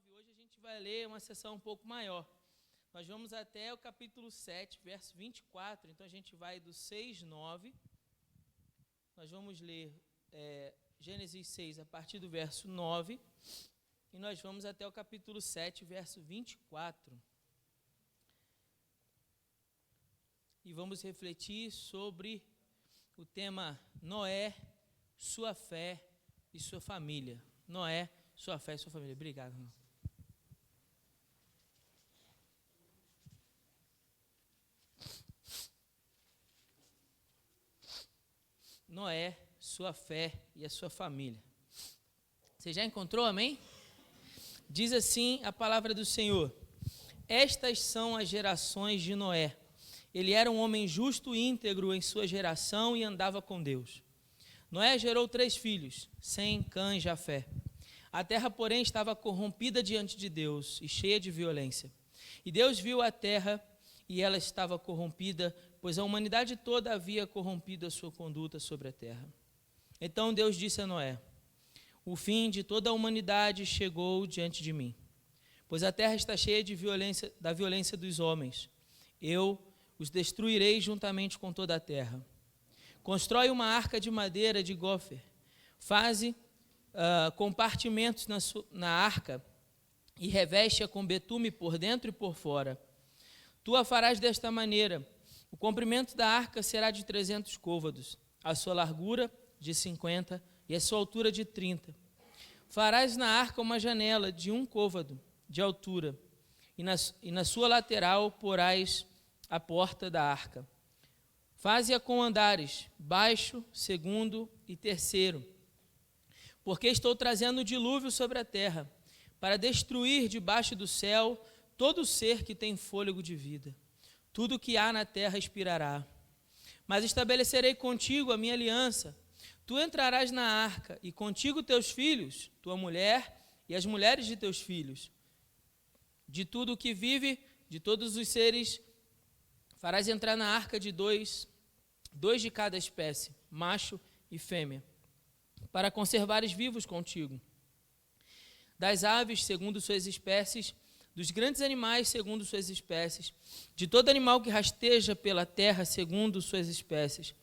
Hoje a gente vai ler uma sessão um pouco maior. Nós vamos até o capítulo 7, verso 24. Então a gente vai do 6, 9. Nós vamos ler Gênesis 6 a partir do verso 9. E nós vamos até o capítulo 7, verso 24. E vamos refletir sobre o tema Noé, sua fé e sua família. Noé, sua fé e sua família. Obrigado, irmão. Noé, sua fé e a sua família. Você já encontrou, amém? Diz assim a palavra do Senhor: estas são as gerações de Noé. Ele era um homem justo e íntegro em sua geração e andava com Deus. Noé gerou 3 filhos, Sem, Cã e Jafé. A terra, porém, estava corrompida diante de Deus e cheia de violência. E Deus viu a terra e ela estava corrompida, pois a humanidade toda havia corrompido a sua conduta sobre a terra. Então Deus disse a Noé: o fim de toda a humanidade chegou diante de mim, pois a terra está cheia de violência, da violência dos homens. Eu os destruirei juntamente com toda a terra. Constrói uma arca de madeira de gofer. Faze compartimentos na arca e reveste-a com betume por dentro e por fora. Tu a farás desta maneira: o comprimento da arca será de 300 côvados, a sua largura de 50 e a sua altura de 30. Farás na arca uma janela de 1 côvado de altura, e na sua lateral porás a porta da arca. Faze-a com andares, baixo, segundo e terceiro, porque estou trazendo o dilúvio sobre a terra, para destruir debaixo do céu todo ser que tem fôlego de vida. Tudo que há na terra expirará. Mas estabelecerei contigo a minha aliança. Tu entrarás na arca, e contigo teus filhos, tua mulher e as mulheres de teus filhos. De tudo o que vive, de todos os seres, farás entrar na arca de dois de cada espécie, macho e fêmea, para conservares vivos contigo. Das aves, segundo suas espécies, dos grandes animais, segundo suas espécies, de todo animal que rasteja pela terra, segundo suas espécies.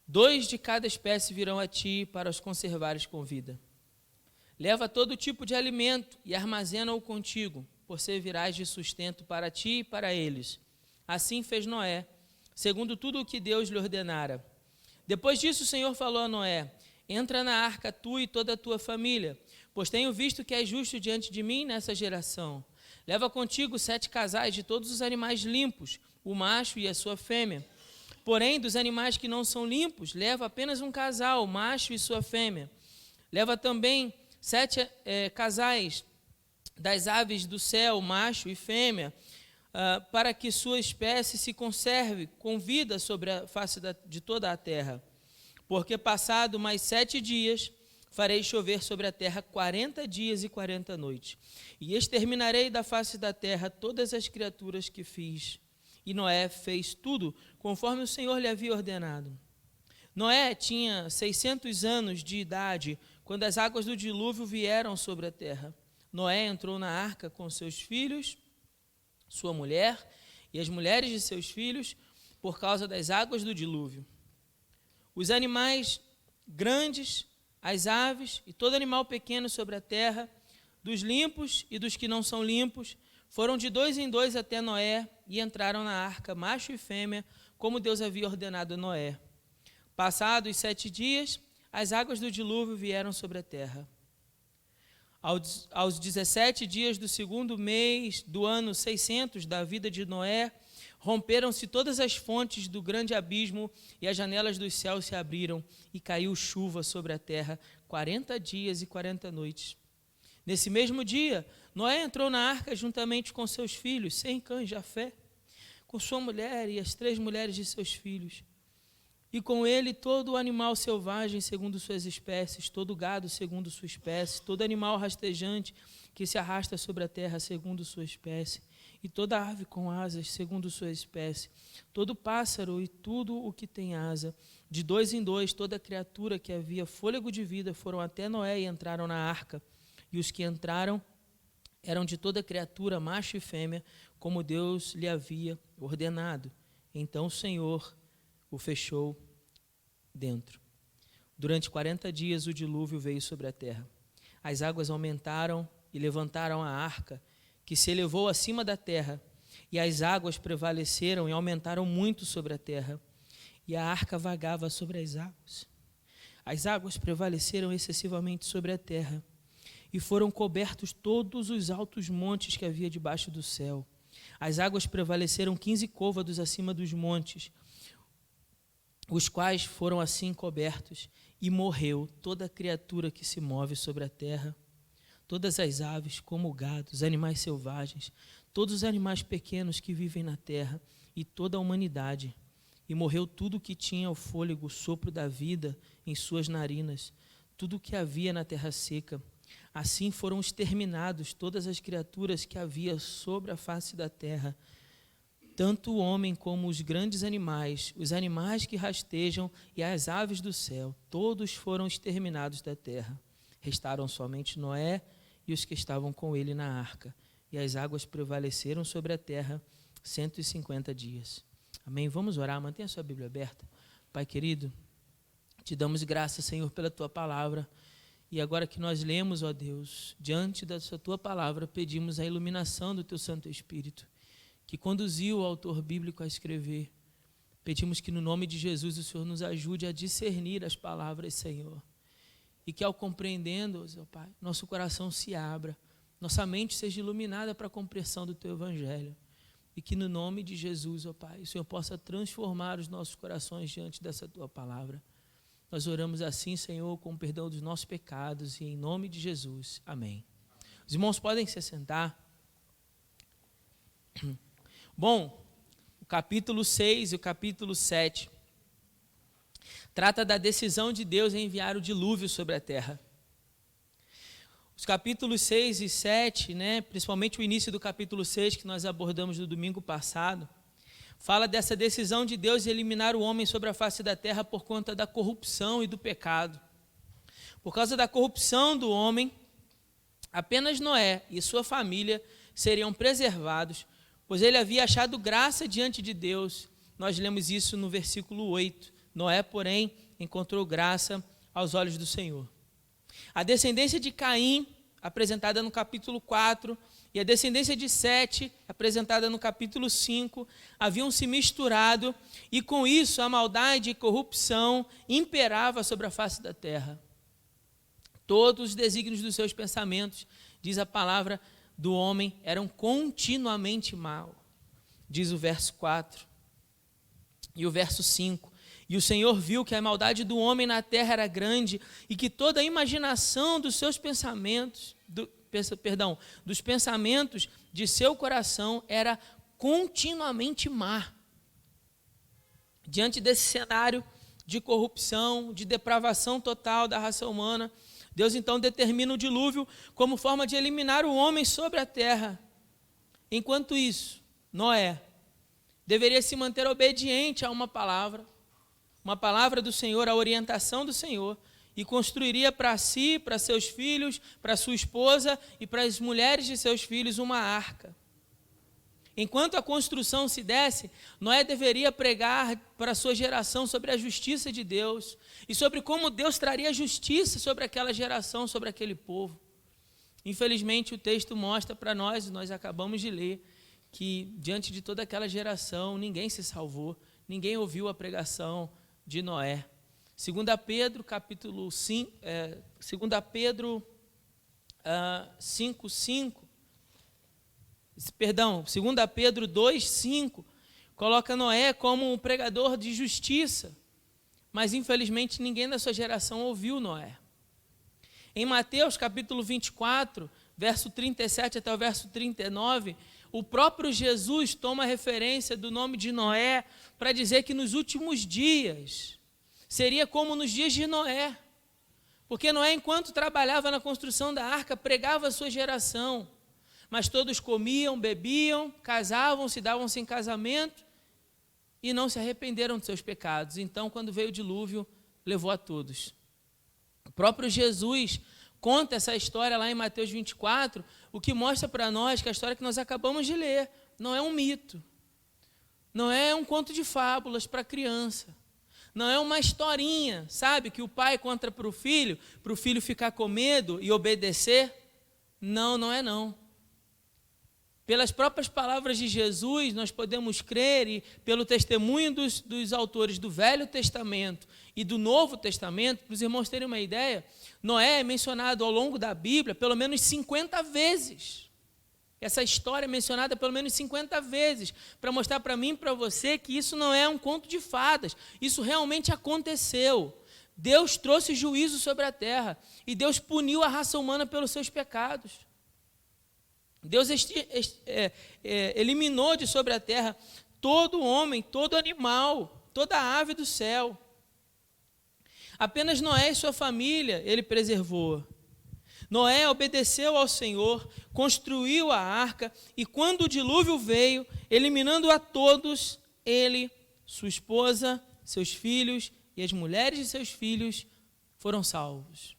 2 de cada espécie virão a ti para os conservares com vida. Leva todo tipo de alimento e armazena-o contigo, por servirás de sustento para ti e para eles. Assim fez Noé, segundo tudo o que Deus lhe ordenara. Depois disso o Senhor falou a Noé: entra na arca tu e toda a tua família, pois tenho visto que és justo diante de mim nessa geração. Leva contigo 7 casais de todos os animais limpos, o macho e a sua fêmea. Porém, dos animais que não são limpos, leva apenas um casal, o macho e sua fêmea. Leva também 7 casais das aves do céu, macho e fêmea, para que sua espécie se conserve com vida sobre a face de toda a terra. Porque passado mais 7 dias, farei chover sobre a terra 40 dias e 40 noites, e exterminarei da face da terra todas as criaturas que fiz. E Noé fez tudo conforme o Senhor lhe havia ordenado. Noé tinha 600 anos de idade quando as águas do dilúvio vieram sobre a terra. Noé entrou na arca com seus filhos, sua mulher e as mulheres de seus filhos, por causa das águas do dilúvio. Os animais grandes, as aves e todo animal pequeno sobre a terra, dos limpos e dos que não são limpos, foram de 2 em 2 até Noé e entraram na arca, macho e fêmea, como Deus havia ordenado a Noé. Passados 7 dias, as águas do dilúvio vieram sobre a terra. Aos 17 dias do 2º mês do ano 600 da vida de Noé, romperam-se todas as fontes do grande abismo e as janelas dos céus se abriram e caiu chuva sobre a terra 40 dias e 40 noites. Nesse mesmo dia, Noé entrou na arca juntamente com seus filhos, Sem, Cã e Jafé, com sua mulher e as 3 mulheres de seus filhos. E com ele todo o animal selvagem segundo suas espécies, todo gado segundo sua espécie, todo animal rastejante que se arrasta sobre a terra segundo sua espécie, e toda ave com asas segundo sua espécie, todo pássaro e tudo o que tem asa. De 2 em 2, toda criatura que havia fôlego de vida foram até Noé e entraram na arca. E os que entraram eram de toda criatura, macho e fêmea, como Deus lhe havia ordenado. Então o Senhor o fechou dentro. Durante 40 dias o dilúvio veio sobre a terra. As águas aumentaram e levantaram a arca, que se elevou acima da terra, e as águas prevaleceram e aumentaram muito sobre a terra, e a arca vagava sobre as águas. As águas prevaleceram excessivamente sobre a terra, e foram cobertos todos os altos montes que havia debaixo do céu. As águas prevaleceram 15 côvados acima dos montes, os quais foram assim cobertos, e morreu toda criatura que se move sobre a terra, todas as aves, como o gado, os animais selvagens, todos os animais pequenos que vivem na terra, e toda a humanidade. E morreu tudo que tinha o fôlego, o sopro da vida em suas narinas, tudo que havia na terra seca. Assim foram exterminados todas as criaturas que havia sobre a face da terra, tanto o homem como os grandes animais, os animais que rastejam e as aves do céu, todos foram exterminados da terra. Restaram somente Noé e os que estavam com ele na arca, e as águas prevaleceram sobre a terra 150 dias. Amém? Vamos orar, mantenha a sua Bíblia aberta. Pai querido, te damos graças, Senhor, pela tua palavra, e agora que nós lemos, ó Deus, diante da tua palavra, pedimos a iluminação do teu Santo Espírito, que conduziu o autor bíblico a escrever. Pedimos que no nome de Jesus o Senhor nos ajude a discernir as palavras, Senhor. E que ao compreendendo-as, ó Pai, nosso coração se abra, nossa mente seja iluminada para a compreensão do Teu Evangelho. E que no nome de Jesus, ó Pai, o Senhor possa transformar os nossos corações diante dessa Tua palavra. Nós oramos assim, Senhor, com o perdão dos nossos pecados e em nome de Jesus. Amém. Os irmãos podem se assentar. Bom, o capítulo 6 e o capítulo 7 trata da decisão de Deus em enviar o dilúvio sobre a terra. Os capítulos 6 e 7, principalmente o início do capítulo 6, que nós abordamos no domingo passado, fala dessa decisão de Deus de eliminar o homem sobre a face da terra por conta da corrupção e do pecado. Por causa da corrupção do homem, apenas Noé e sua família seriam preservados, pois ele havia achado graça diante de Deus. Nós lemos isso no versículo 8. Noé, porém, encontrou graça aos olhos do Senhor. A descendência de Caim, apresentada no capítulo 4, e a descendência de Sete, apresentada no capítulo 5, haviam se misturado, e com isso a maldade e corrupção imperava sobre a face da terra. Todos os desígnios dos seus pensamentos, diz a palavra do homem, eram continuamente mal, diz o verso 4 e o verso 5. E o Senhor viu que a maldade do homem na terra era grande e que toda a imaginação dos seus pensamentos, dos pensamentos de seu coração era continuamente má. Diante desse cenário de corrupção, de depravação total da raça humana, Deus então determina o dilúvio como forma de eliminar o homem sobre a terra. Enquanto isso, Noé deveria se manter obediente a uma palavra do Senhor, a orientação do Senhor, e construiria para si, para seus filhos, para sua esposa e para as mulheres de seus filhos uma arca. Enquanto a construção se desse, Noé deveria pregar para a sua geração sobre a justiça de Deus e sobre como Deus traria justiça sobre aquela geração, sobre aquele povo. Infelizmente, o texto mostra para nós, nós acabamos de ler, que diante de toda aquela geração, ninguém se salvou, ninguém ouviu a pregação de Noé. 2 Pedro, capítulo 5, 2 Pedro 2:5, coloca Noé como um pregador de justiça, mas infelizmente ninguém da sua geração ouviu Noé. Em Mateus capítulo 24, verso 37 até o verso 39, o próprio Jesus toma referência do nome de Noé para dizer que nos últimos dias seria como nos dias de Noé, porque Noé, enquanto trabalhava na construção da arca, pregava a sua geração, mas todos comiam, bebiam, casavam, se davam-se em casamento e não se arrependeram de seus pecados. Então, quando veio o dilúvio, levou a todos. O próprio Jesus, conta essa história lá em Mateus 24, o que mostra para nós que a história que nós acabamos de ler não é um mito, não é um conto de fábulas para criança, não é uma historinha, sabe, que o pai conta para o filho ficar com medo e obedecer. Não, não é não. Pelas próprias palavras de Jesus, nós podemos crer, e pelo testemunho dos autores do Velho Testamento e do Novo Testamento, para os irmãos terem uma ideia, Noé é mencionado ao longo da Bíblia pelo menos 50 vezes. Essa história é mencionada pelo menos 50 vezes, para mostrar para mim e para você que isso não é um conto de fadas, isso realmente aconteceu. Deus trouxe juízo sobre a terra, e Deus puniu a raça humana pelos seus pecados. Deus eliminou de sobre a terra todo homem, todo animal, toda ave do céu. Apenas Noé e sua família ele preservou. Noé obedeceu ao Senhor, construiu a arca, e quando o dilúvio veio, eliminando a todos, ele, sua esposa, seus filhos e as mulheres de seus filhos foram salvos.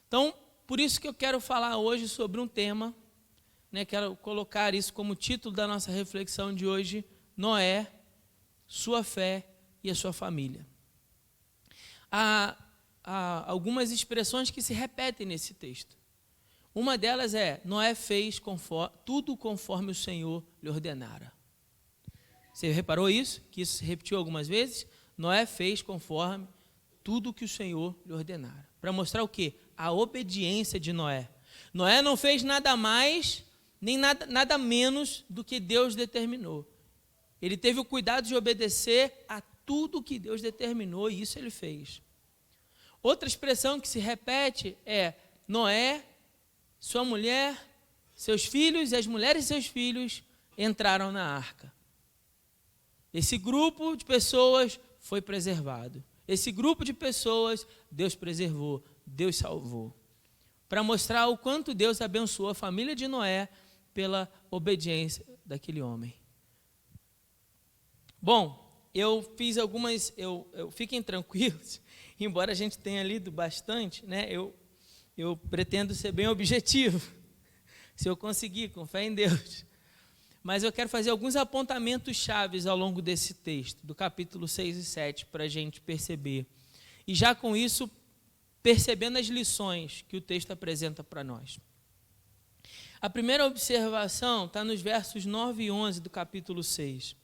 Então, por isso que eu quero falar hoje sobre um tema, quero colocar isso como título da nossa reflexão de hoje: Noé, sua fé e a sua família. Há algumas expressões que se repetem nesse texto. Uma delas é: Noé fez tudo conforme o Senhor lhe ordenara. Você reparou isso? Que isso se repetiu algumas vezes? Noé fez conforme tudo que o Senhor lhe ordenara. Para mostrar o quê? A obediência de Noé. Noé não fez nada mais, nem nada menos do que Deus determinou. Ele teve o cuidado de obedecer a tudo que Deus determinou, e isso ele fez. Outra expressão que se repete é: Noé, sua mulher, seus filhos e as mulheres de seus filhos entraram na arca. Esse grupo de pessoas foi preservado. Esse grupo de pessoas Deus preservou, Deus salvou. Para mostrar o quanto Deus abençoou a família de Noé pela obediência daquele homem. Bom, eu fiz algumas, fiquem tranquilos, embora a gente tenha lido bastante, eu pretendo ser bem objetivo, se eu conseguir, com fé em Deus. Mas eu quero fazer alguns apontamentos chaves ao longo desse texto, do capítulo 6 e 7, para a gente perceber. E já com isso, percebendo as lições que o texto apresenta para nós. A primeira observação está nos versos 9 e 11 do capítulo 6.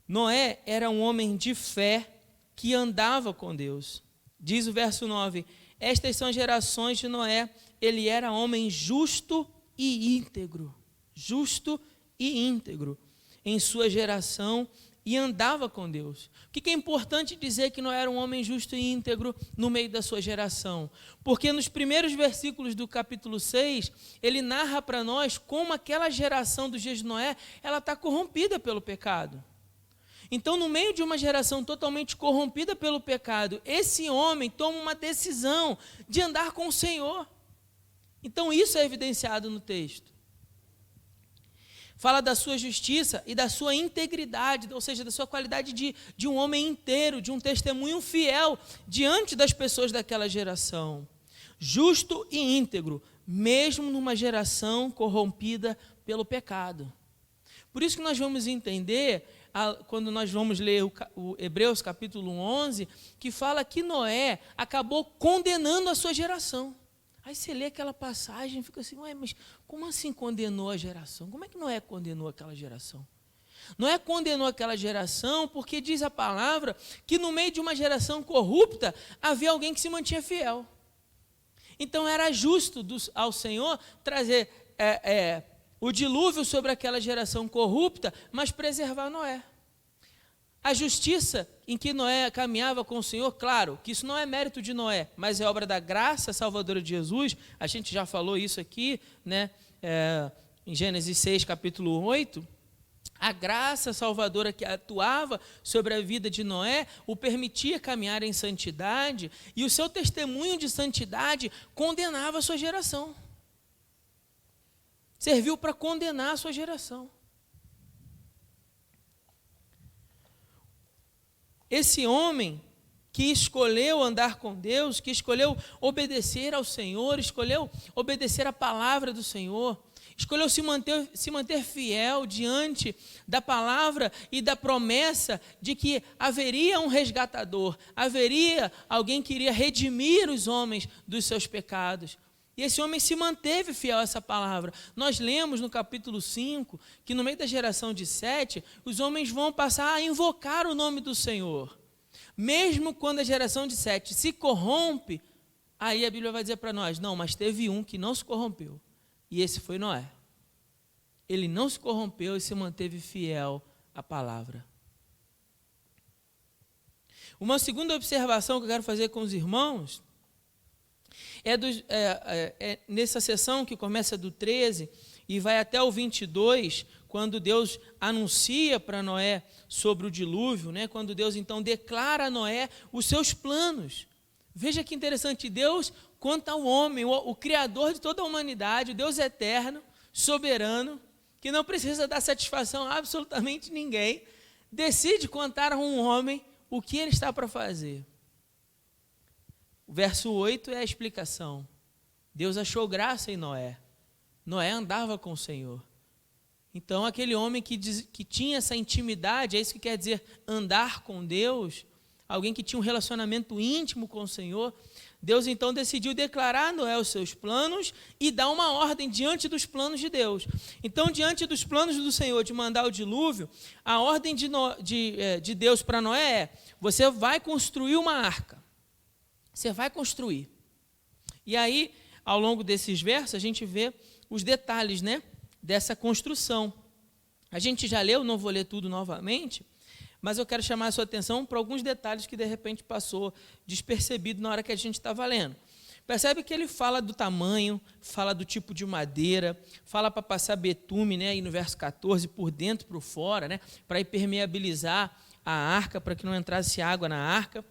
Noé era um homem de fé que andava com Deus. Diz o verso 9: estas são as gerações de Noé, ele era homem justo e íntegro. Justo e íntegro em sua geração, e andava com Deus. O que é importante dizer que Noé era um homem justo e íntegro no meio da sua geração? Porque nos primeiros versículos do capítulo 6, ele narra para nós como aquela geração dos dias de Noé, ela está corrompida pelo pecado. Então, no meio de uma geração totalmente corrompida pelo pecado, esse homem toma uma decisão de andar com o Senhor. Então, isso é evidenciado no texto. Fala da sua justiça e da sua integridade, ou seja, da sua qualidade de um homem inteiro, de um testemunho fiel diante das pessoas daquela geração. Justo e íntegro, mesmo numa geração corrompida pelo pecado. Por isso que nós vamos entender, quando nós vamos ler o Hebreus capítulo 11, que fala que Noé acabou condenando a sua geração. Aí você lê aquela passagem e fica assim: ué, mas como assim condenou a geração? Como é que Noé condenou aquela geração? Noé condenou aquela geração porque diz a palavra que no meio de uma geração corrupta havia alguém que se mantinha fiel. Então era justo ao Senhor trazer o dilúvio sobre aquela geração corrupta, mas preservar Noé. A justiça em que Noé caminhava com o Senhor, claro, que isso não é mérito de Noé, mas é obra da graça salvadora de Jesus. A gente já falou isso aqui, em Gênesis 6, capítulo 8. A graça salvadora que atuava sobre a vida de Noé o permitia caminhar em santidade, e o seu testemunho de santidade condenava a sua geração. Serviu para condenar a sua geração. Esse homem que escolheu andar com Deus, que escolheu obedecer ao Senhor, escolheu obedecer à palavra do Senhor, escolheu se manter fiel diante da palavra e da promessa de que haveria um resgatador, haveria alguém que iria redimir os homens dos seus pecados. E esse homem se manteve fiel a essa palavra. Nós lemos no capítulo 5 que no meio da geração de Sete, os homens vão passar a invocar o nome do Senhor. Mesmo quando a geração de Sete se corrompe, aí a Bíblia vai dizer para nós, não, mas teve um que não se corrompeu. E esse foi Noé. Ele não se corrompeu e se manteve fiel à palavra. Uma segunda observação que eu quero fazer com os irmãos é nessa sessão que começa do 13 e vai até o 22, quando Deus anuncia para Noé sobre o dilúvio, né? Quando Deus então declara a Noé os seus planos. Veja que interessante, Deus, quanto ao homem, o Criador de toda a humanidade, o Deus eterno, soberano, que não precisa dar satisfação a absolutamente ninguém, decide contar a um homem o que ele está para fazer. O verso 8 é a explicação. Deus achou graça em Noé. Noé andava com o Senhor. Então, aquele homem que tinha essa intimidade, é isso que quer dizer andar com Deus, alguém que tinha um relacionamento íntimo com o Senhor, Deus então decidiu declarar a Noé os seus planos e dar uma ordem diante dos planos de Deus. Então, diante dos planos do Senhor de mandar o dilúvio, a ordem de Deus para Noé é: você vai construir uma arca. Você vai construir. E aí, ao longo desses versos, a gente vê os detalhes, né, dessa construção. A gente já leu, não vou ler tudo novamente, mas eu quero chamar a sua atenção para alguns detalhes que de repente passou despercebido na hora que a gente estava lendo. Percebe que ele fala do tamanho, fala do tipo de madeira, fala para passar betume, né, aí no verso 14, por dentro e por fora, né, para impermeabilizar a arca, para que não entrasse água na arca.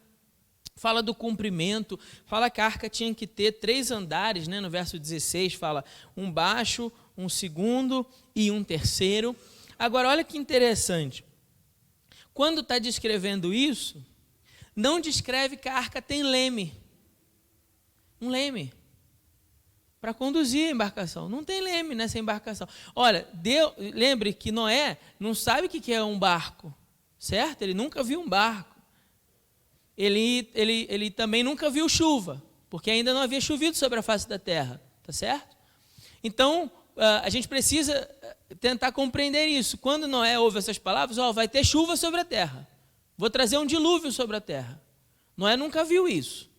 Fala do comprimento, fala que a arca tinha que ter 3 andares, né? No verso 16 fala um baixo, um segundo e um terceiro. Agora, olha que interessante. Quando está descrevendo isso, não descreve que a arca tem leme. Um leme. Para conduzir a embarcação. Não tem leme nessa embarcação. Olha, lembre que Noé não sabe o que é um barco, certo? Ele nunca viu um barco. Ele também nunca viu chuva, porque ainda não havia chovido sobre a face da terra, tá certo? Então, a gente precisa tentar compreender isso. Quando Noé ouve essas palavras, vai ter chuva sobre a terra, vou trazer um dilúvio sobre a terra. Noé nunca viu isso.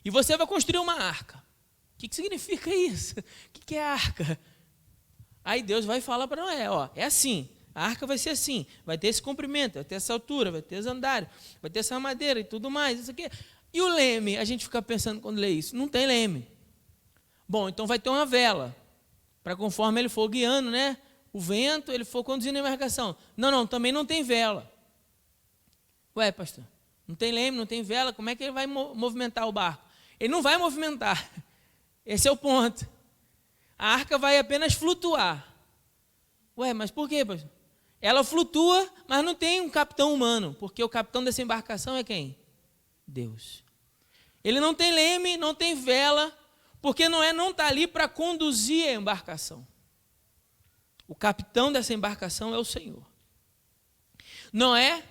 E você vai construir uma arca. O que significa isso? O que é arca? Aí Deus vai falar para Noé, é assim. A arca vai ser assim, vai ter esse comprimento, vai ter essa altura, vai ter esse andares, vai ter essa madeira e tudo mais, isso aqui. E o leme, a gente fica pensando quando lê isso, não tem leme. Bom, então vai ter uma vela, para conforme ele for guiando, né, o vento, ele for conduzindo a embarcação. Não, também não tem vela. Ué, pastor, não tem leme, não tem vela, como é que ele vai movimentar o barco? Ele não vai movimentar, esse é o ponto. A arca vai apenas flutuar. Ué, mas por quê, pastor? Ela flutua, mas não tem um capitão humano, porque o capitão dessa embarcação é quem? Deus. Ele não tem leme, não tem vela, porque Noé não está ali para conduzir a embarcação. O capitão dessa embarcação é o Senhor. Noé,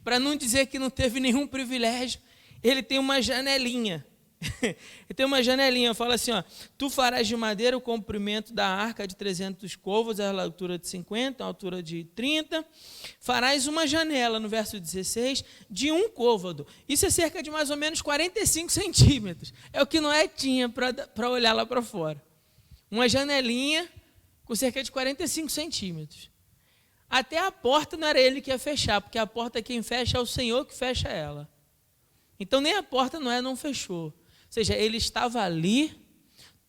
para não dizer que não teve nenhum privilégio, ele tem uma janelinha. Ele tem uma janelinha, fala assim, tu farás de madeira o comprimento da arca de 300 côvados, a altura de 50, a altura de 30, farás uma janela, no verso 16, de 1 côvado, isso é cerca de mais ou menos 45 centímetros, é o que Noé tinha para olhar lá para fora, uma janelinha com cerca de 45 centímetros, até a porta não era ele que ia fechar, porque a porta quem fecha é o Senhor que fecha ela, então nem a porta Noé não fechou. Ou seja, ele estava ali,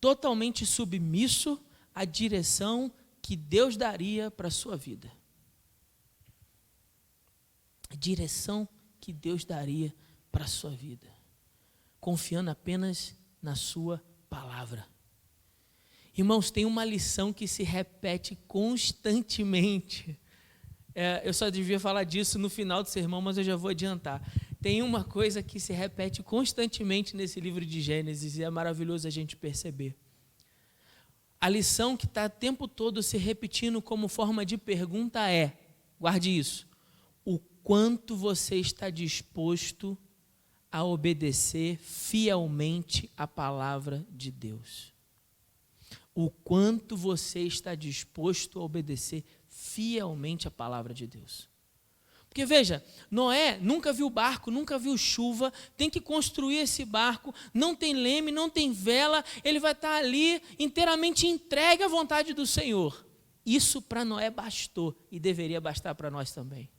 totalmente submisso à direção que Deus daria para a sua vida. A direção que Deus daria para a sua vida. Confiando apenas na sua palavra. Irmãos, tem uma lição que se repete constantemente. Eu só devia falar disso no final do sermão, mas eu já vou adiantar. tem uma coisa que se repete constantemente nesse livro de Gênesis e é maravilhoso a gente perceber. A lição que está o tempo todo se repetindo como forma de pergunta é, guarde isso, o quanto você está disposto a obedecer fielmente a palavra de Deus? O quanto você está disposto a obedecer fielmente a palavra de Deus? Porque veja, Noé nunca viu barco, nunca viu chuva, tem que construir esse barco, não tem leme, não tem vela, ele vai estar ali inteiramente entregue à vontade do Senhor. Isso para Noé bastou e deveria bastar para nós também.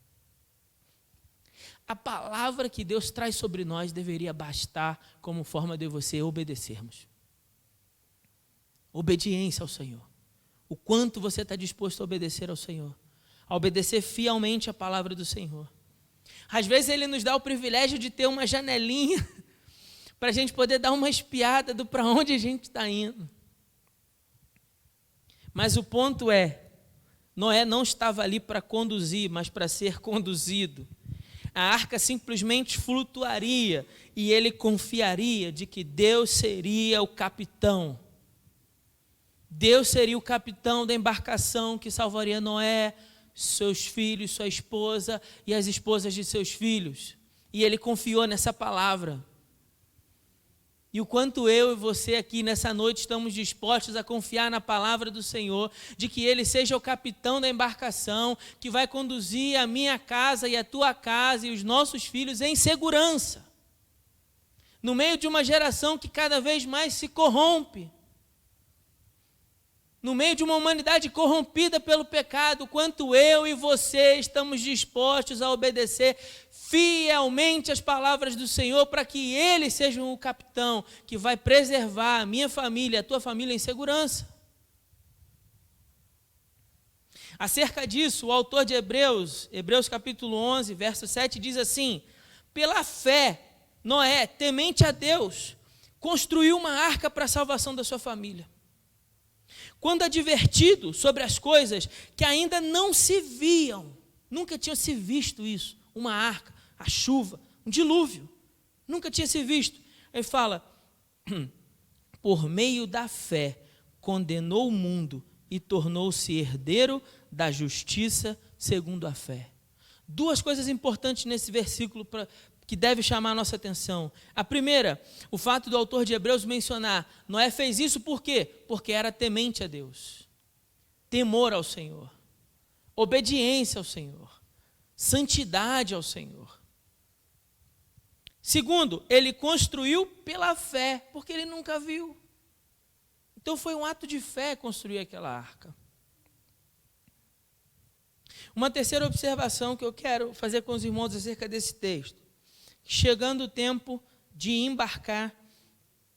A palavra que Deus traz sobre nós deveria bastar como forma de você obedecermos. Obediência ao Senhor. O quanto você está disposto a obedecer ao Senhor. A obedecer fielmente a palavra do Senhor. Às vezes Ele nos dá o privilégio de ter uma janelinha para a gente poder dar uma espiada do para onde a gente está indo. Mas o ponto é, Noé não estava ali para conduzir, mas para ser conduzido. A arca simplesmente flutuaria e ele confiaria de que Deus seria o capitão. Deus seria o capitão da embarcação que salvaria Noé, seus filhos, sua esposa e as esposas de seus filhos. E ele confiou nessa palavra. E o quanto eu e você aqui nessa noite estamos dispostos a confiar na palavra do Senhor, de que Ele seja o capitão da embarcação, que vai conduzir a minha casa e a tua casa e os nossos filhos em segurança. No meio de uma geração que cada vez mais se corrompe. No meio de uma humanidade corrompida pelo pecado, quanto eu e você estamos dispostos a obedecer fielmente as palavras do Senhor para que Ele seja o capitão que vai preservar a minha família, a tua família em segurança. Acerca disso, o autor de Hebreus capítulo 11, verso 7, diz assim: pela fé, Noé, temente a Deus, construiu uma arca para a salvação da sua família. Quando advertido sobre as coisas que ainda não se viam, nunca tinha se visto isso, uma arca, a chuva, um dilúvio, nunca tinha se visto. Ele fala, por meio da fé, condenou o mundo e tornou-se herdeiro da justiça segundo a fé. Duas coisas importantes nesse versículo que deve chamar a nossa atenção. A primeira, o fato do autor de Hebreus mencionar, Noé fez isso por quê? Porque era temente a Deus, temor ao Senhor, obediência ao Senhor, santidade ao Senhor. Segundo, ele construiu pela fé, porque ele nunca viu. Então foi um ato de fé construir aquela arca. Uma terceira observação que eu quero fazer com os irmãos acerca desse texto. Chegando o tempo de embarcar,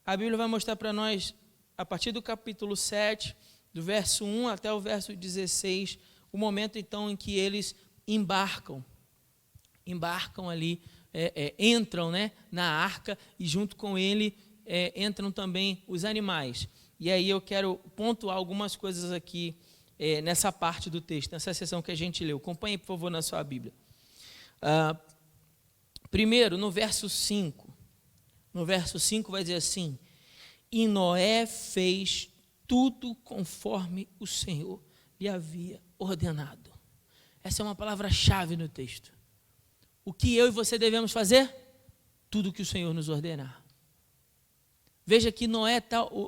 a Bíblia vai mostrar para nós, a partir do capítulo 7, do verso 1 até o verso 16, o momento então em que eles embarcam ali, entram, né, na arca e junto com ele entram também os animais. E aí eu quero pontuar algumas coisas aqui nessa parte do texto, nessa seção que a gente leu. Acompanhe, por favor, na sua Bíblia. Primeiro, no verso 5. No verso 5 vai dizer assim: e Noé fez tudo conforme o Senhor lhe havia ordenado. Essa é uma palavra-chave no texto. O que eu e você devemos fazer? Tudo o que o Senhor nos ordenar. Veja que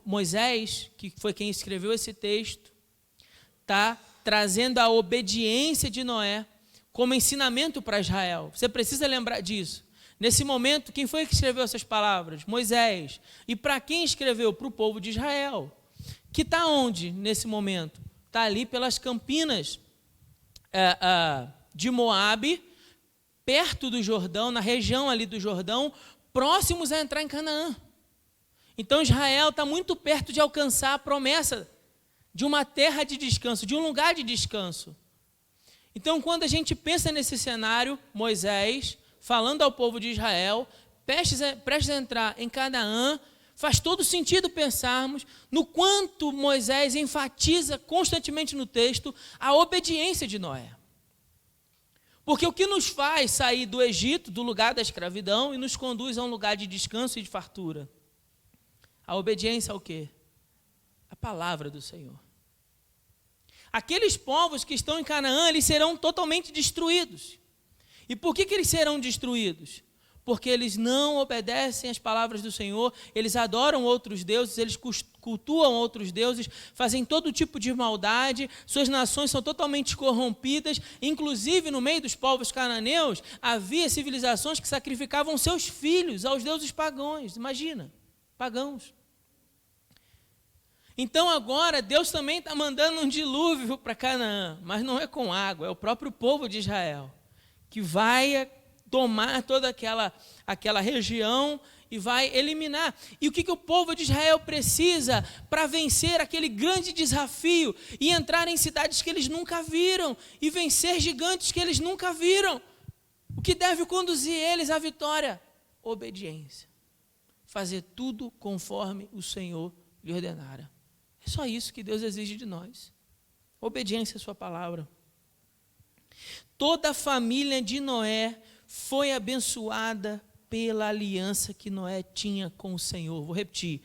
Moisés, que foi quem escreveu esse texto, está trazendo a obediência de Noé como ensinamento para Israel. Você precisa lembrar disso. Nesse momento, quem foi que escreveu essas palavras? Moisés. E para quem escreveu? Para o povo de Israel. Que está onde nesse momento? Está ali pelas campinas de Moabe, perto do Jordão, na região ali do Jordão, próximos a entrar em Canaã. Então Israel está muito perto de alcançar a promessa de uma terra de descanso, de um lugar de descanso. Então, quando a gente pensa nesse cenário, Moisés falando ao povo de Israel, prestes a entrar em Canaã, faz todo sentido pensarmos no quanto Moisés enfatiza constantemente no texto a obediência de Noé. Porque o que nos faz sair do Egito, do lugar da escravidão, e nos conduz a um lugar de descanso e de fartura? A obediência ao quê? A palavra do Senhor. Aqueles povos que estão em Canaã, eles serão totalmente destruídos. E por que eles serão destruídos? Porque eles não obedecem às palavras do Senhor, eles adoram outros deuses, eles cultuam outros deuses, fazem todo tipo de maldade, suas nações são totalmente corrompidas, inclusive no meio dos povos cananeus, havia civilizações que sacrificavam seus filhos aos deuses pagãos, imagina, pagãos. Então agora Deus também está mandando um dilúvio para Canaã, mas não é com água, é o próprio povo de Israel, que vai tomar toda aquela região e vai eliminar. E o que o povo de Israel precisa para vencer aquele grande desafio e entrar em cidades que eles nunca viram e vencer gigantes que eles nunca viram? O que deve conduzir eles à vitória? Obediência. Fazer tudo conforme o Senhor lhe ordenara. É só isso que Deus exige de nós. Obediência à sua palavra. Toda a família de Noé foi abençoada pela aliança que Noé tinha com o Senhor. Vou repetir.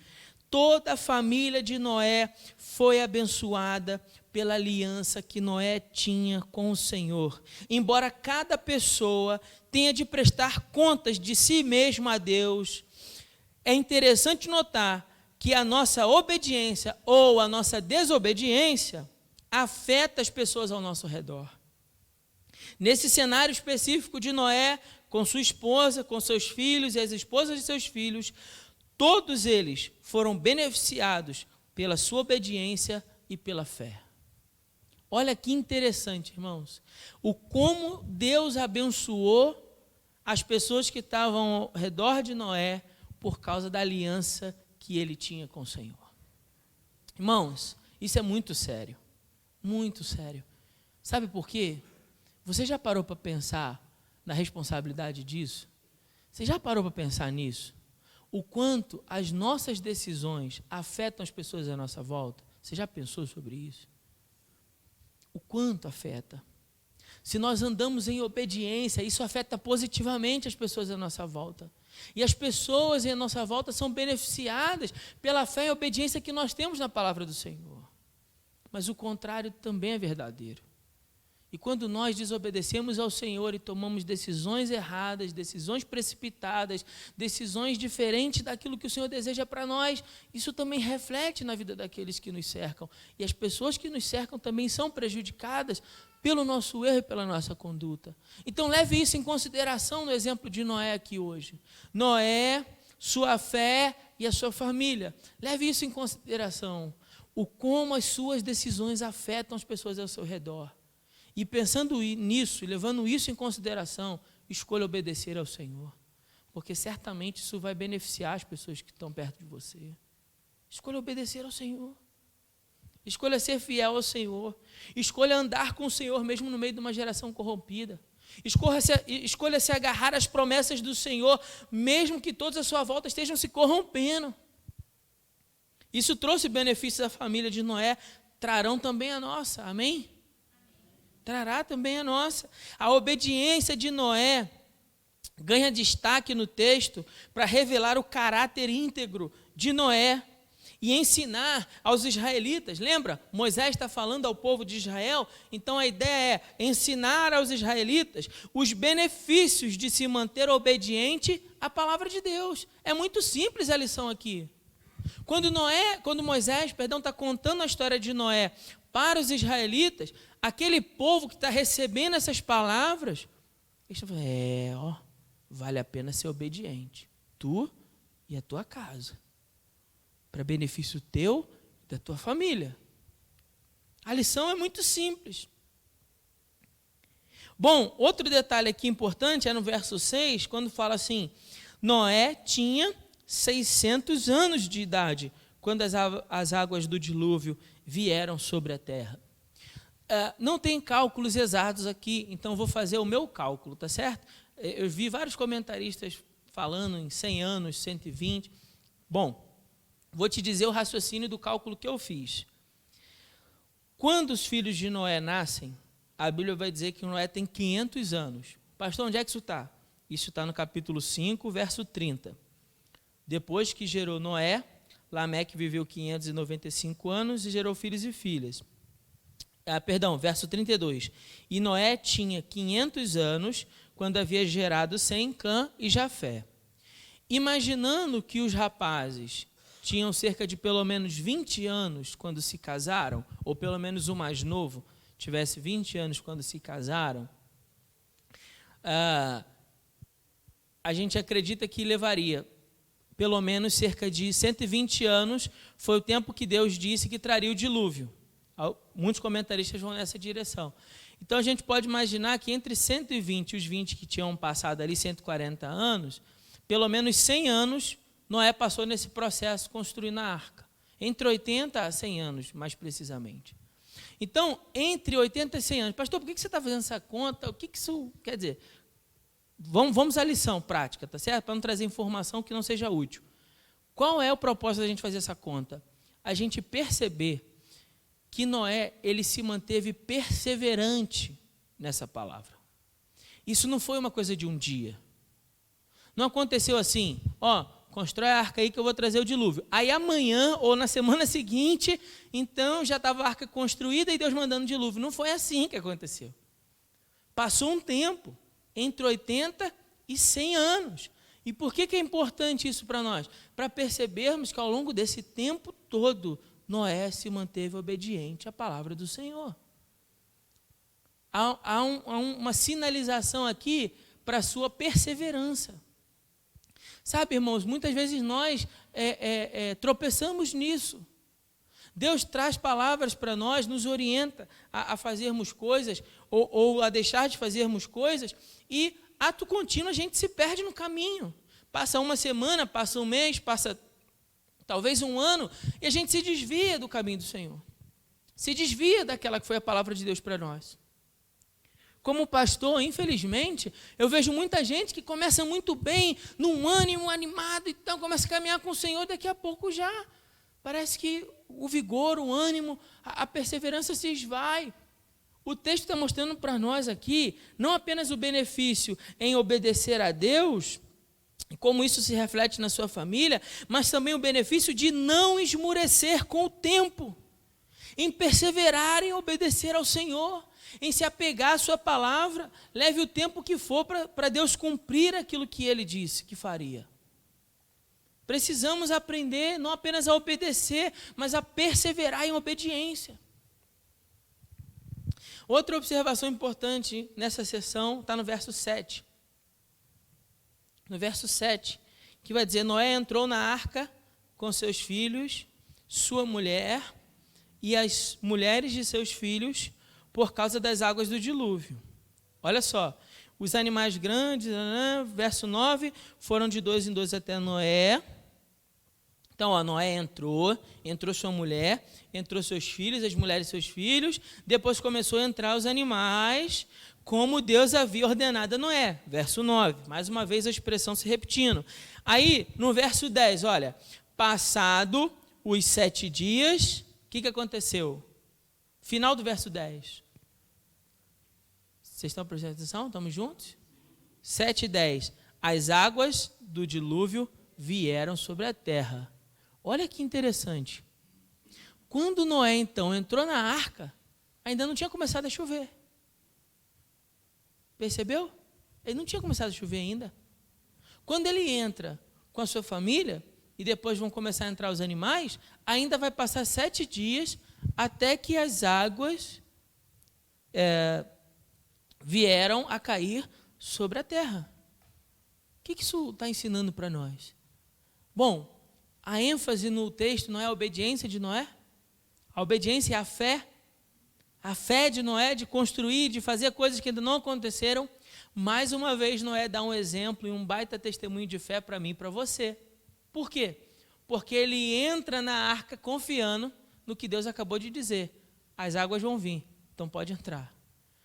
Toda a família de Noé foi abençoada pela aliança que Noé tinha com o Senhor. Embora cada pessoa tenha de prestar contas de si mesmo a Deus, é interessante notar que a nossa obediência ou a nossa desobediência afeta as pessoas ao nosso redor. Nesse cenário específico de Noé, com sua esposa, com seus filhos e as esposas de seus filhos, todos eles foram beneficiados pela sua obediência e pela fé. Olha que interessante, irmãos, o como Deus abençoou as pessoas que estavam ao redor de Noé por causa da aliança que ele tinha com o Senhor. Irmãos, isso é muito sério, muito sério. Sabe por quê? Você já parou para pensar na responsabilidade disso? Você já parou para pensar nisso? O quanto as nossas decisões afetam as pessoas à nossa volta? Você já pensou sobre isso? O quanto afeta? Se nós andamos em obediência, isso afeta positivamente as pessoas à nossa volta. E as pessoas à nossa volta são beneficiadas pela fé e obediência que nós temos na palavra do Senhor. Mas o contrário também é verdadeiro. E quando nós desobedecemos ao Senhor e tomamos decisões erradas, decisões precipitadas, decisões diferentes daquilo que o Senhor deseja para nós, isso também reflete na vida daqueles que nos cercam. E as pessoas que nos cercam também são prejudicadas pelo nosso erro e pela nossa conduta. Então leve isso em consideração no exemplo de Noé aqui hoje. Noé, sua fé e a sua família. Leve isso em consideração. O como as suas decisões afetam as pessoas ao seu redor. E pensando nisso, e levando isso em consideração, escolha obedecer ao Senhor. Porque certamente isso vai beneficiar as pessoas que estão perto de você. Escolha obedecer ao Senhor. Escolha ser fiel ao Senhor. Escolha andar com o Senhor mesmo no meio de uma geração corrompida. Escolha se agarrar às promessas do Senhor, mesmo que todos à sua volta estejam se corrompendo. Isso trouxe benefícios à família de Noé, trarão também a nossa, amém? Trará também a nossa. A obediência de Noé ganha destaque no texto para revelar o caráter íntegro de Noé e ensinar aos israelitas. Lembra? Moisés está falando ao povo de Israel, então a ideia é ensinar aos israelitas os benefícios de se manter obediente à palavra de Deus. É muito simples a lição aqui. Quando Moisés está contando a história de Noé para os israelitas, aquele povo que está recebendo essas palavras, eles estão falando, vale a pena ser obediente, tu e a tua casa, para benefício teu e da tua família. A lição é muito simples. Bom, outro detalhe aqui importante é no verso 6, quando fala assim, Noé tinha 600 anos de idade, quando as águas do dilúvio vieram sobre a terra. Não tem cálculos exatos aqui, então vou fazer o meu cálculo, tá certo? Eu vi vários comentaristas falando em 100 anos, 120. Bom, vou te dizer o raciocínio do cálculo que eu fiz. Quando os filhos de Noé nascem, a Bíblia vai dizer que Noé tem 500 anos. Pastor, onde é que isso está? Isso está no capítulo 5, verso 30. Depois que gerou Noé, Lameque viveu 595 anos e gerou filhos e filhas. Verso 32. E Noé tinha 500 anos quando havia gerado Sem, Cã e Jafé. Imaginando que os rapazes tinham cerca de pelo menos 20 anos quando se casaram, ou pelo menos o mais novo tivesse 20 anos quando se casaram, a gente acredita que levaria pelo menos cerca de 120 anos, foi o tempo que Deus disse que traria o dilúvio. Muitos comentaristas vão nessa direção. Então a gente pode imaginar que entre 120 e os 20 que tinham passado ali 140 anos, pelo menos 100 anos, Noé passou nesse processo construindo a arca. Entre 80 a 100 anos, mais precisamente. Então, entre 80 e 100 anos, pastor, por que você está fazendo essa conta? O que isso quer dizer? Vamos à lição prática, tá certo? Para não trazer informação que não seja útil. Qual é o propósito da gente fazer essa conta? A gente perceber que Noé, ele se manteve perseverante nessa palavra. Isso não foi uma coisa de um dia. Não aconteceu assim, constrói a arca aí que eu vou trazer o dilúvio. Aí amanhã ou na semana seguinte, então já estava a arca construída e Deus mandando o dilúvio. Não foi assim que aconteceu. Passou um tempo, entre 80 e 100 anos. E por que é importante isso para nós? Para percebermos que ao longo desse tempo todo, Noé se manteve obediente à palavra do Senhor. Há uma sinalização aqui para a sua perseverança. Sabe, irmãos, muitas vezes nós tropeçamos nisso. Deus traz palavras para nós, nos orienta a fazermos coisas ou a deixar de fazermos coisas e, ato contínuo, a gente se perde no caminho. Passa uma semana, passa um mês, passa talvez um ano e a gente se desvia do caminho do Senhor. Se desvia daquela que foi a palavra de Deus para nós. Como pastor, infelizmente, eu vejo muita gente que começa muito bem, num ânimo animado, então começa a caminhar com o Senhor, daqui a pouco já parece que o vigor, o ânimo, a perseverança se esvai. O texto está mostrando para nós aqui, não apenas o benefício em obedecer a Deus, como isso se reflete na sua família, mas também o benefício de não esmurecer com o tempo, em perseverar em obedecer ao Senhor, em se apegar à sua palavra, leve o tempo que for para Deus cumprir aquilo que Ele disse que faria. Precisamos aprender não apenas a obedecer, mas a perseverar em obediência. Outra observação importante nessa sessão está no verso 7. No verso 7, que vai dizer, Noé entrou na arca com seus filhos, sua mulher e as mulheres de seus filhos, por causa das águas do dilúvio. Olha só, os animais grandes, verso 9, foram de 2 em 2 até Noé. Então, Noé entrou sua mulher, entrou seus filhos, as mulheres e seus filhos, depois começou a entrar os animais, como Deus havia ordenado a Noé. Verso 9, mais uma vez a expressão se repetindo. Aí, no verso 10, olha, passado os 7 dias, o que aconteceu? Final do verso 10. Vocês estão prestando atenção? Estamos juntos? 7 e 10. As águas do dilúvio vieram sobre a terra. Olha que interessante. Quando Noé, então, entrou na arca, ainda não tinha começado a chover. Percebeu? Ele não tinha começado a chover ainda. Quando ele entra com a sua família, e depois vão começar a entrar os animais, ainda vai passar 7 dias até que as águas vieram a cair sobre a terra. O que isso está ensinando para nós? Bom, a ênfase no texto não é a obediência de Noé? A obediência é a fé. A fé de Noé de construir, de fazer coisas que ainda não aconteceram. Mais uma vez, Noé dá um exemplo e um baita testemunho de fé para mim e para você. Por quê? Porque ele entra na arca confiando no que Deus acabou de dizer. As águas vão vir, então pode entrar.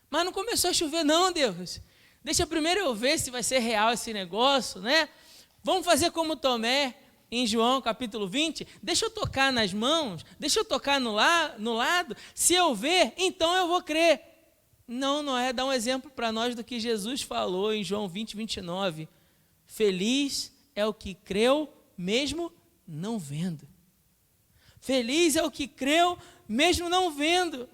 Mas não começou a chover não, Deus. Deixa primeiro eu ver se vai ser real esse negócio, né? Vamos fazer como Tomé, em João capítulo 20. Deixa eu tocar nas mãos, deixa eu tocar no lado. Se eu ver, então eu vou crer. Não, Noé dá um exemplo para nós do que Jesus falou em João 20, 29. Feliz é o que creu mesmo não vendo. Feliz é o que creu mesmo não vendo.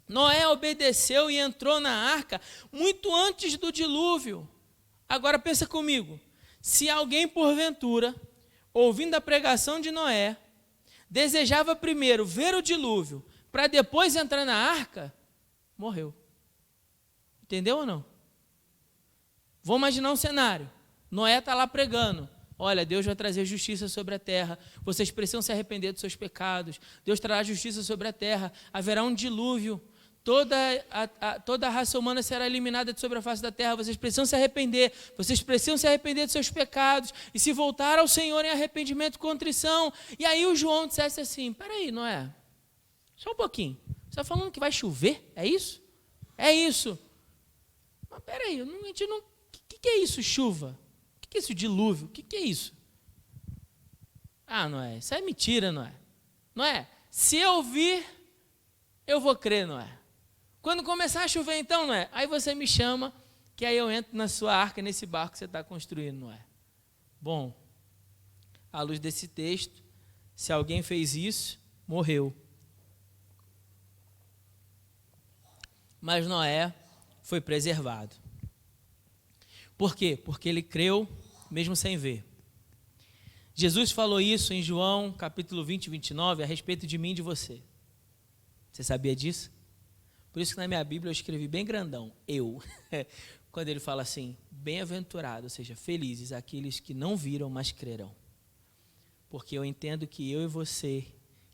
Noé obedeceu e entrou na arca muito antes do dilúvio. Agora pensa comigo, se alguém porventura, ouvindo a pregação de Noé, desejava primeiro ver o dilúvio, para depois entrar na arca, morreu. Entendeu ou não? Vamos imaginar um cenário. Noé está lá pregando. Olha, Deus vai trazer justiça sobre a terra. Vocês precisam se arrepender dos seus pecados. Deus trará justiça sobre a terra. Haverá um dilúvio. Toda a raça humana será eliminada de sobre a face da terra. Vocês precisam se arrepender. Vocês precisam se arrepender dos seus pecados e se voltar ao Senhor em arrependimento e contrição. E aí o João dissesse assim, peraí, Noé, só um pouquinho. Você está falando que vai chover? É isso? É isso. Mas peraí, a gente não... O que é isso, chuva? O que é isso, dilúvio? O que é isso? Ah, Noé, isso é mentira, Noé. Noé, se eu vir, eu vou crer, Noé. Quando começar a chover, então, Noé, aí você me chama, que aí eu entro na sua arca, nesse barco que você está construindo, Noé. Bom, à luz desse texto, se alguém fez isso, morreu. Mas Noé foi preservado. Por quê? Porque ele creu mesmo sem ver. Jesus falou isso em João capítulo 20, 29, a respeito de mim e de você. Você sabia disso? Por isso que na minha Bíblia eu escrevi bem grandão, eu. Quando ele fala assim, bem-aventurado, ou seja, felizes aqueles que não viram, mas crerão. Porque eu entendo que eu e você,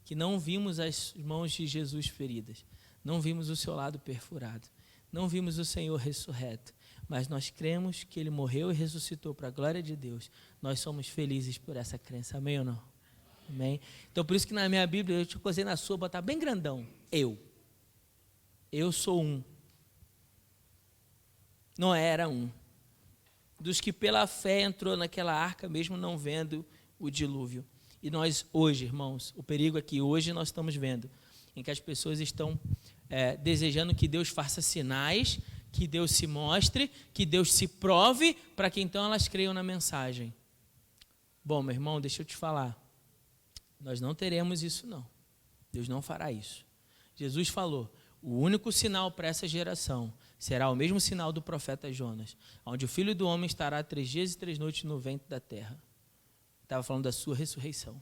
que não vimos as mãos de Jesus feridas, não vimos o seu lado perfurado, não vimos o Senhor ressurreto, mas nós cremos que Ele morreu e ressuscitou para a glória de Deus. Nós somos felizes por essa crença, amém ou não? Amém? Então por isso que na minha Bíblia, eu te cosei na sua, botar bem grandão, eu sou um. Noé era um. Dos que pela fé entrou naquela arca, mesmo não vendo o dilúvio. E nós hoje, irmãos, o perigo é que hoje nós estamos vendo, em que as pessoas estão desejando que Deus faça sinais, que Deus se mostre, que Deus se prove, para que então elas creiam na mensagem. Bom, meu irmão, deixa eu te falar. Nós não teremos isso, não. Deus não fará isso. Jesus falou, o único sinal para essa geração será o mesmo sinal do profeta Jonas, onde o Filho do Homem estará 3 dias e 3 noites no ventre da terra. Estava falando da sua ressurreição.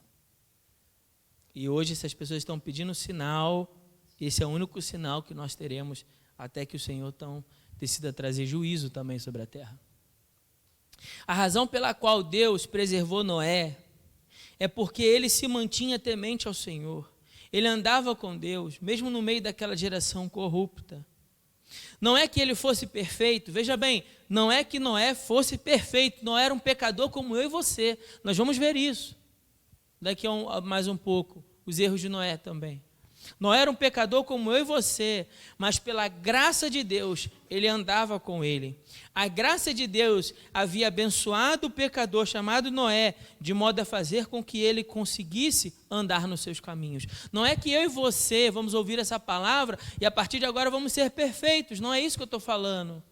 E hoje essas pessoas estão pedindo sinal, esse é o único sinal que nós teremos até que o Senhor então decida trazer juízo também sobre a terra. A razão pela qual Deus preservou Noé é porque ele se mantinha temente ao Senhor. Ele andava com Deus, mesmo no meio daquela geração corrupta. Não é que ele fosse perfeito, veja bem, não é que Noé fosse perfeito, Noé era um pecador como eu e você. Nós vamos ver isso daqui a mais um pouco, os erros de Noé também. Noé era um pecador como eu e você, mas pela graça de Deus, ele andava com ele. A graça de Deus havia abençoado o pecador chamado Noé, de modo a fazer com que ele conseguisse andar nos seus caminhos. Não é que eu e você vamos ouvir essa palavra e a partir de agora vamos ser perfeitos, não é isso que eu estou falando.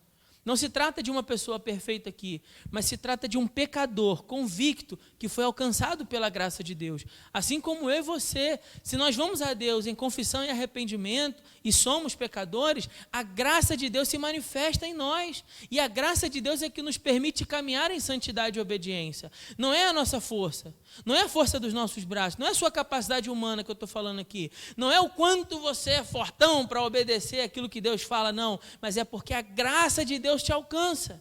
Não se trata de uma pessoa perfeita aqui, mas se trata de um pecador convicto que foi alcançado pela graça de Deus. Assim como eu e você, se nós vamos a Deus em confissão e arrependimento e somos pecadores, a graça de Deus se manifesta em nós. E a graça de Deus é que nos permite caminhar em santidade e obediência. Não é a nossa força, não é a força dos nossos braços, não é a sua capacidade humana que eu estou falando aqui. Não é o quanto você é fortão para obedecer aquilo que Deus fala, não. Mas é porque a graça de Deus te alcança.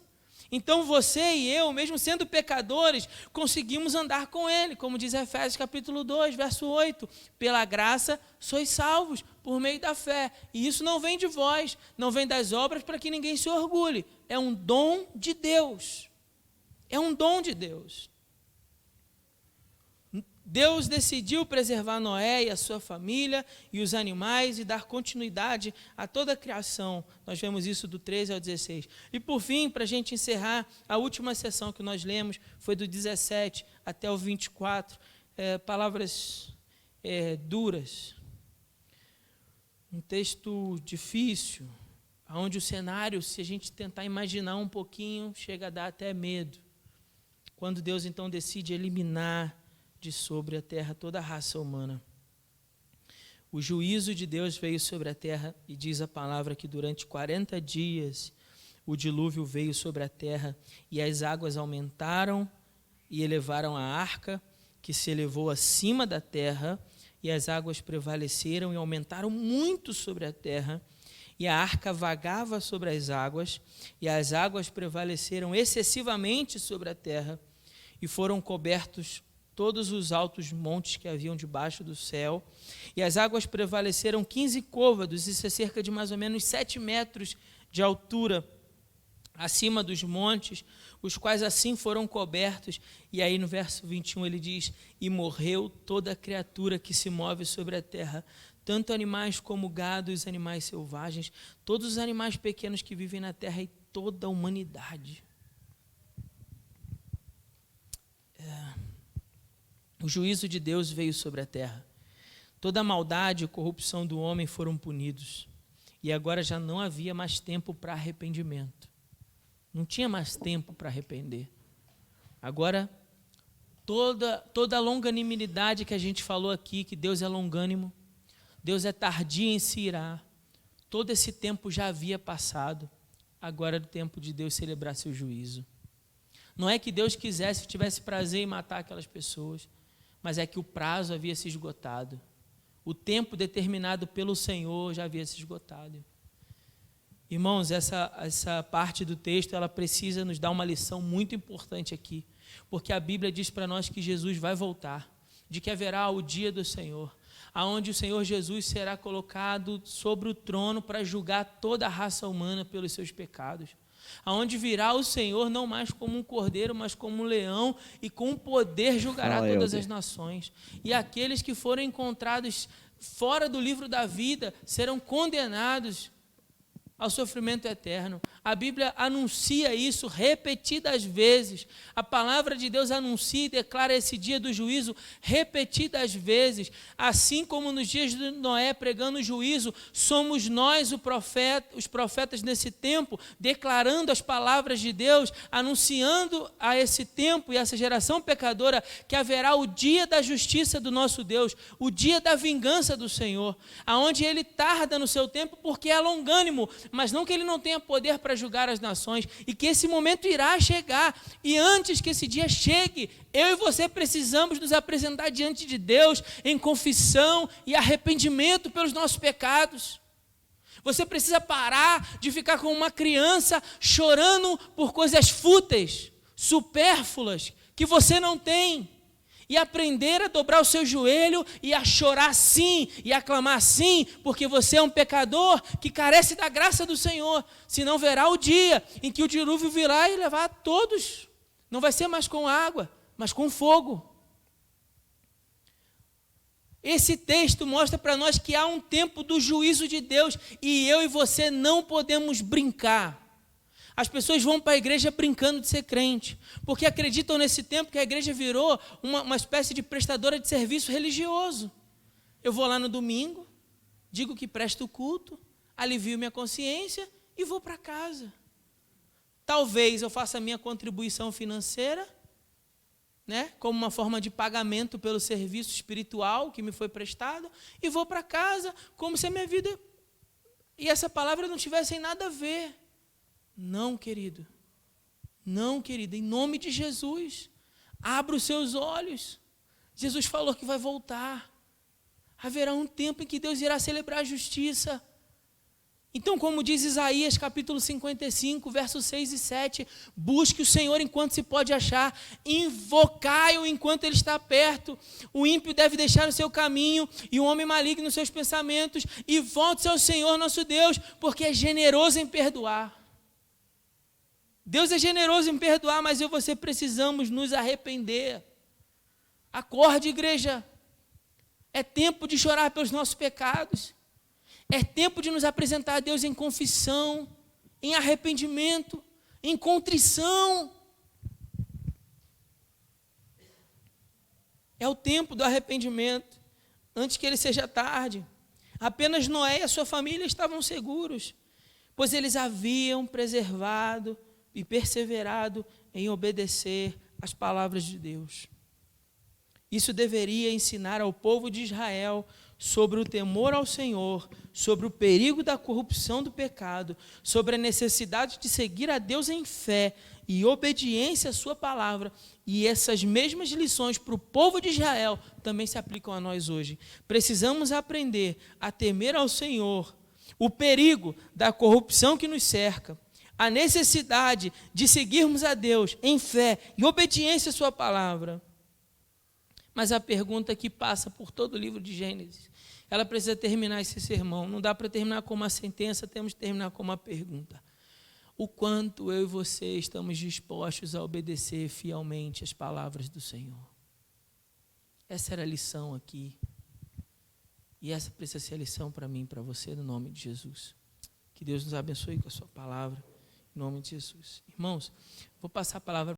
Então você e eu, mesmo sendo pecadores, conseguimos andar com Ele, como diz Efésios capítulo 2, verso 8. Pela graça sois salvos, por meio da fé. E isso não vem de vós, não vem das obras para que ninguém se orgulhe. É um dom de Deus. É um dom de Deus. Deus decidiu preservar Noé e a sua família e os animais e dar continuidade a toda a criação. Nós vemos isso do 13 ao 16. E por fim, para a gente encerrar, a última sessão que nós lemos foi do 17 até o 24. Palavras duras. Um texto difícil. onde o cenário, se a gente tentar imaginar um pouquinho, chega a dar até medo. Quando Deus então decide eliminar de sobre a terra toda a raça humana. O juízo de Deus veio sobre a terra, e diz a palavra que durante 40 dias o dilúvio veio sobre a terra, e as águas aumentaram e elevaram a arca, que se elevou acima da terra, e as águas prevaleceram e aumentaram muito sobre a terra, e a arca vagava sobre as águas, e as águas prevaleceram excessivamente sobre a terra, e foram cobertos todos os altos montes que haviam debaixo do céu, e as águas prevaleceram 15 côvados, isso é cerca de mais ou menos 7 metros de altura, acima dos montes, os quais assim foram cobertos. E aí no verso 21 ele diz: e morreu toda criatura que se move sobre a terra, tanto animais como gado e os animais selvagens, todos os animais pequenos que vivem na terra e toda a humanidade. O juízo de Deus veio sobre a terra. Toda a maldade e corrupção do homem foram punidos. E agora já não havia mais tempo para arrependimento. Não tinha mais tempo para arrepender. Agora, toda a longanimidade que a gente falou aqui, que Deus é longânimo, Deus é tardio em se irar, todo esse tempo já havia passado. Agora era o tempo de Deus celebrar seu juízo. Não é que Deus quisesse, tivesse prazer em matar aquelas pessoas, mas é que o prazo havia se esgotado. O tempo determinado pelo Senhor já havia se esgotado. Irmãos, essa parte do texto, ela precisa nos dar uma lição muito importante aqui, porque a Bíblia diz para nós que Jesus vai voltar, de que haverá o dia do Senhor, aonde o Senhor Jesus será colocado sobre o trono para julgar toda a raça humana pelos seus pecados, aonde virá o Senhor não mais como um cordeiro, mas como um leão, e com poder julgará todas as nações, e aqueles que forem encontrados fora do livro da vida serão condenados ao sofrimento eterno. A Bíblia anuncia isso repetidas vezes. A palavra de Deus anuncia e declara esse dia do juízo repetidas vezes. Assim como nos dias de Noé pregando o juízo, somos nós os profetas nesse tempo, declarando as palavras de Deus, anunciando a esse tempo e a essa geração pecadora que haverá o dia da justiça do nosso Deus, o dia da vingança do Senhor, aonde Ele tarda no seu tempo porque é longânimo, mas não que Ele não tenha poder para julgar as nações, e que esse momento irá chegar, e antes que esse dia chegue, eu e você precisamos nos apresentar diante de Deus em confissão e arrependimento pelos nossos pecados. Você precisa parar de ficar como uma criança chorando por coisas fúteis, supérfluas, que você não tem, e aprender a dobrar o seu joelho e a chorar sim, e a clamar sim, porque você é um pecador que carece da graça do Senhor, senão verá o dia em que o dilúvio virá e levar a todos, não vai ser mais com água, mas com fogo. Esse texto mostra para nós que há um tempo do juízo de Deus, e eu e você não podemos brincar. As pessoas vão para a igreja brincando de ser crente, porque acreditam nesse tempo que a igreja virou uma espécie de prestadora de serviço religioso. Eu vou lá no domingo, digo que presto o culto, alivio minha consciência e vou para casa. Talvez eu faça a minha contribuição financeira, né, como uma forma de pagamento pelo serviço espiritual que me foi prestado, e vou para casa como se a minha vida e essa palavra não tivessem nada a ver. Não, querido, em nome de Jesus, abra os seus olhos. Jesus falou que vai voltar. Haverá um tempo em que Deus irá celebrar a justiça. Então, como diz Isaías, capítulo 55, versos 6 e 7, busque o Senhor enquanto se pode achar, invocai-o enquanto Ele está perto. O ímpio deve deixar o seu caminho e o homem maligno os seus pensamentos, e volte-se ao Senhor nosso Deus, porque é generoso em perdoar. Deus é generoso em perdoar, mas eu e você precisamos nos arrepender. Acorde, igreja. É tempo de chorar pelos nossos pecados. É tempo de nos apresentar a Deus em confissão, em arrependimento, em contrição. É o tempo do arrependimento, antes que ele seja tarde. Apenas Noé e a sua família estavam seguros, pois eles haviam preservado e perseverado em obedecer às palavras de Deus. Isso deveria ensinar ao povo de Israel sobre o temor ao Senhor, sobre o perigo da corrupção do pecado, sobre a necessidade de seguir a Deus em fé e obediência à sua palavra. E essas mesmas lições para o povo de Israel também se aplicam a nós hoje. Precisamos aprender a temer ao Senhor, o perigo da corrupção que nos cerca, a necessidade de seguirmos a Deus em fé e obediência à sua palavra. Mas a pergunta que passa por todo o livro de Gênesis, ela precisa terminar esse sermão. Não dá para terminar com uma sentença, temos que terminar com uma pergunta. O quanto eu e você estamos dispostos a obedecer fielmente as palavras do Senhor? Essa era a lição aqui. E essa precisa ser a lição para mim e para você, no nome de Jesus. Que Deus nos abençoe com a sua palavra, em nome de Jesus. Irmãos, vou passar a palavra